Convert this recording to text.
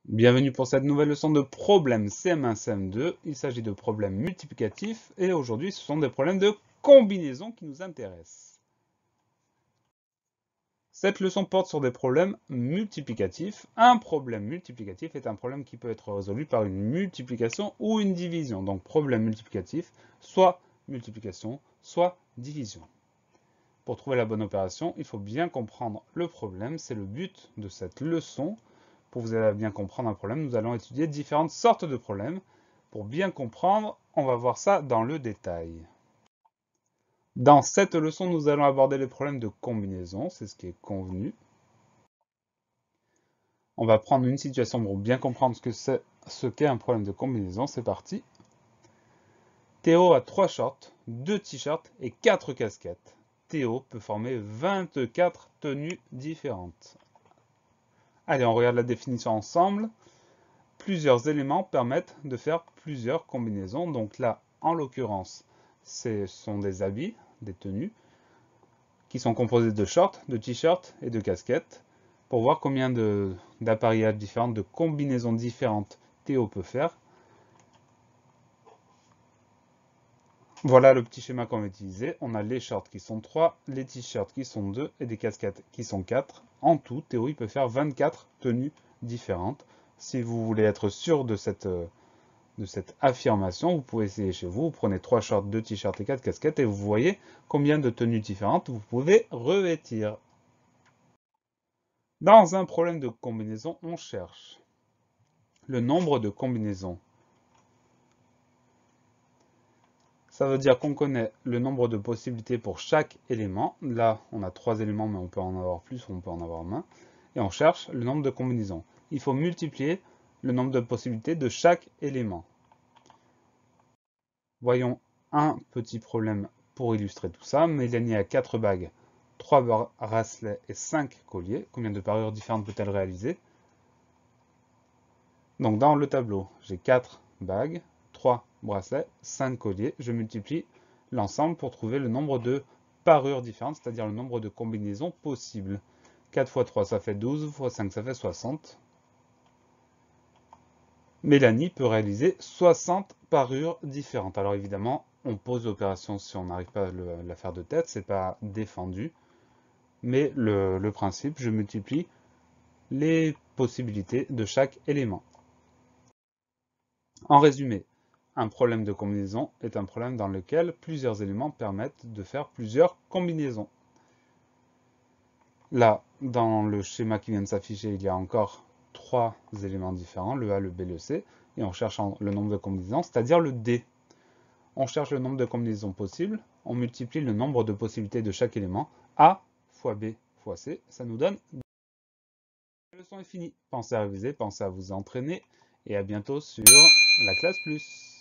Bienvenue pour cette nouvelle leçon de problèmes CM1, CM2. Il s'agit de problèmes multiplicatifs et aujourd'hui ce sont des problèmes de combinaison qui nous intéressent. Cette leçon porte sur des problèmes multiplicatifs. Un problème multiplicatif est un problème qui peut être résolu par une multiplication ou une division. Donc problème multiplicatif, soit multiplication, soit division. Pour trouver la bonne opération, il faut bien comprendre le problème. C'est le but de cette leçon. Pour vous aider à bien comprendre un problème, nous allons étudier différentes sortes de problèmes. Pour bien comprendre, on va voir ça dans le détail. Dans cette leçon, nous allons aborder les problèmes de combinaison, c'est ce qui est convenu. On va prendre une situation pour bien comprendre ce qu'est un problème de combinaison. C'est parti. Théo a 3 shorts, 2 t-shirts et 4 casquettes. Théo peut former 24 tenues différentes. Allez, on regarde la définition ensemble. Plusieurs éléments permettent de faire plusieurs combinaisons. Donc là, en l'occurrence, ce sont des habits, des tenues, qui sont composés de shorts, de t-shirts et de casquettes. Pour voir combien d'appareillages différents, de combinaisons différentes Théo peut faire. Voilà le petit schéma qu'on va utiliser. On a les shorts qui sont 3, les t-shirts qui sont 2 et des casquettes qui sont 4. En tout, Théo il peut faire 24 tenues différentes. Si vous voulez être sûr de cette affirmation, vous pouvez essayer chez vous. Vous prenez 3 shorts, 2 t-shirts et 4 casquettes et vous voyez combien de tenues différentes vous pouvez revêtir. Dans un problème de combinaison, on cherche le nombre de combinaisons. Ça veut dire qu'on connaît le nombre de possibilités pour chaque élément. Là, on a 3 éléments, mais on peut en avoir plus ou on peut en avoir moins. Et on cherche le nombre de combinaisons. Il faut multiplier le nombre de possibilités de chaque élément. Voyons un petit problème pour illustrer tout ça. Mélanie a 4 bagues, 3 bracelets et 5 colliers. Combien de parures différentes peut-elle réaliser? Donc dans le tableau, j'ai 4 bagues, 3 bracelets, 5 colliers. Je multiplie l'ensemble pour trouver le nombre de parures différentes, c'est-à-dire le nombre de combinaisons possibles. 4 x 3, ça fait 12, x 5, ça fait 60. Mélanie peut réaliser 60 parures différentes. Alors évidemment, on pose l'opération si on n'arrive pas à la faire de tête, c'est pas défendu. Mais le principe, je multiplie les possibilités de chaque élément. En résumé, un problème de combinaison est un problème dans lequel plusieurs éléments permettent de faire plusieurs combinaisons. Là, dans le schéma qui vient de s'afficher, il y a encore 3 éléments différents, le A, le B, le C, et on cherche le nombre de combinaisons, c'est-à-dire le D. On cherche le nombre de combinaisons possibles, on multiplie le nombre de possibilités de chaque élément, A fois B fois C, ça nous donne. La leçon est finie. Pensez à réviser, pensez à vous entraîner, et à bientôt sur la classe plus.